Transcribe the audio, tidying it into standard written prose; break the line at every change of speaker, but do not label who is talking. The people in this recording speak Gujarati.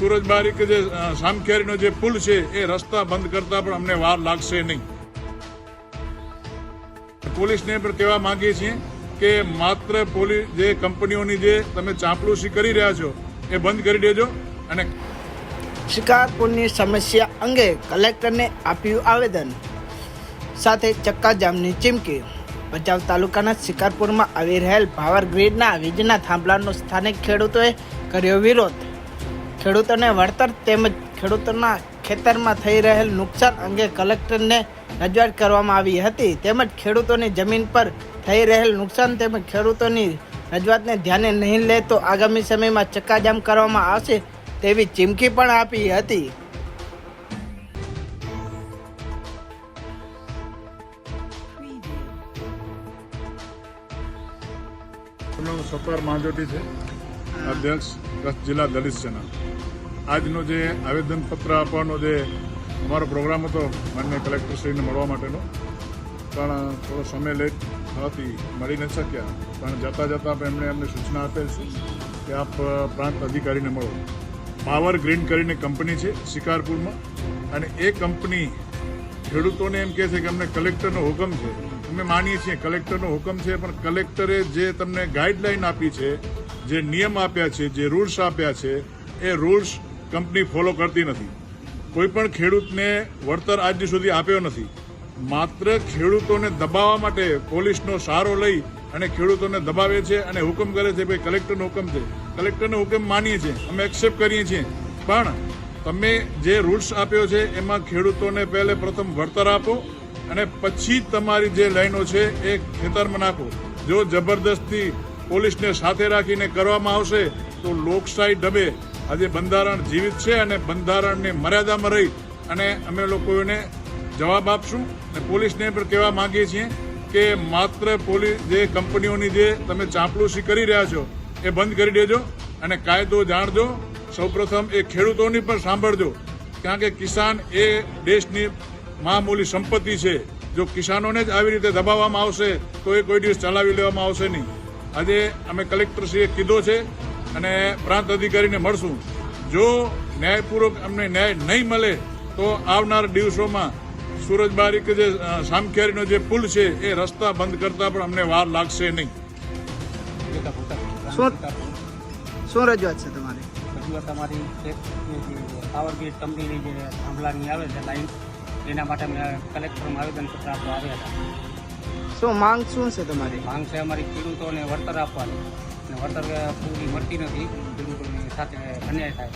સુરજબારી કે જે સામખિયારીનો જે પુલ છે એ રસ્તા બંધ કરતા પણ અમને વાર લાગશે નહીં. પોલીસને પણ કહેવા માંગીએ છીએ કે માત્ર પોલીસ જે કંપનીઓની જે તમે ચાંપલુસી કરી રહ્યા છો એ બંધ કરી દેજો. અને
શિકારપુરની સમસ્યા અંગે કલેક્ટરને આપ્યું આવેદન, સાથે ચક્કાજામની ચીમકી. ભચાઉ તાલુકાના શિકારપુરમાં આવી રહેલ પાવર ગ્રીડના વીજના થાંભલાનો સ્થાનિક ખેડૂતોએ કર્યો વિરોધ. ખેડૂતોને વળતર તેમજ ખેડૂતોના ખેતરમાં થઈ રહેલ નુકસાન અંગે કલેક્ટરને રજૂઆત કરવામાં આવી હતી. તેમજ ખેડૂતોની જમીન પર થઈ રહેલ નુકસાન તેમજ ખેડૂતોની રજૂઆતને ધ્યાને નહીં લે તો આગામી સમયમાં ચક્કાજામ કરવામાં આવશે તેવી ચીમકી પણ આપી હતી.
સફાર માંજોટી છે, અધ્યક્ષ કચ્છ જિલ્લા દલિત સેના. આજનો જે આવેદનપત્ર આપવાનો જે અમારો પ્રોગ્રામ હતો માનનીય કલેક્ટરશ્રીને મળવા માટેનો, પણ થોડો સમય લેટ થવાથી મળી ન શક્યા. પણ જતાં જતાં એમણે અમને સૂચના આપેલ છે કે આપ પ્રાંત અધિકારીને મળો. પાવર ગ્રીડ કરીને કંપની છે શિકારપુરમાં, અને એ કંપની ખેડૂતોને એમ કહે છે કે અમને કલેક્ટરનો હુકમ છે. અમે માનીએ છીએ કલેક્ટરનો હુકમ છે, પણ કલેક્ટરે જે તમને ગાઈડલાઈન આપી છે, જે નિયમ આપ્યા છે, જે રૂલ્સ આપ્યા છે, એ રૂલ્સ કંપની ફોલો કરતી નથી. કોઈ પણ ખેડૂતને વળતર આજ સુધી આપ્યો નથી. માત્ર ખેડૂતોને દબાવવા માટે પોલીસનો સહારો લઈ અને ખેડૂતોને દબાવે છે અને હુકમ કરે છે ભાઈ કલેક્ટરનો હુકમ છે. કલેક્ટરનો હુકમ માનીએ છીએ, અમે એક્સેપ્ટ કરીએ છીએ, પણ તમે જે રૂલ્સ આપ્યો છે એમાં ખેડૂતોને પહેલે પ્રથમ વળતર આપો અને પછી તમારી જે લાઈનો છે એ ખેતરમાં નાખો. જો જબરદસ્તી પોલીસને સાથે રાખીને કરવામાં આવશે તો લોકશાહી ડબે. આજે બંધારણ જીવિત છે અને બંધારણની મર્યાદામાં રહી અને અમે લોકો એને જવાબ આપશું. અને પોલીસને પણ કહેવા માંગીએ છીએ કે માત્ર પોલીસ જે કંપનીઓની જે તમે ચાંપલુસી કરી રહ્યા છો એ બંધ કરી દેજો અને કાયદો જાણજો. સૌપ્રથમ એ ખેડૂતોની પણ સાંભળજો, કારણ કે કિસાન એ દેશની મામૂલી સંપત્તિ છે. જો કિસાનોને જ આવી રીતે દબાવવામાં આવશે તો એ કોઈ દિવસ ચલાવી લેવામાં આવશે નહીં. આજે અમે કલેક્ટરશ્રીએ કીધો છે અને પ્રાંત અધિકારીને મળશું. જો ન્યાયપૂર્વક અમને ન્યાય નહીં મળે તો આવનાર દિવસોમાં સુરજબારી કે જે સામખિયારીનો જે પુલ છે એ રસ્તા બંધ કરતા પણ અમને વાર લાગશે નહીં.
શું રજૂઆત છે તમારી?
રજૂઆત અમારી પાવર ગ્રીડ કંપનીની જે થાંભલાની આવે છે લાઈન, એના માટે અમે કલેક્ટરમાં આવેદનપત્ર આપવા આવ્યા હતા.
શું માંગ શું છે તમારી?
માંગ છે અમારી ખેડૂતોને વળતર આપવાની, અને વળતર પૂરી મળતી નથી, ખેડૂતોની સાથે અન્યાય થાય.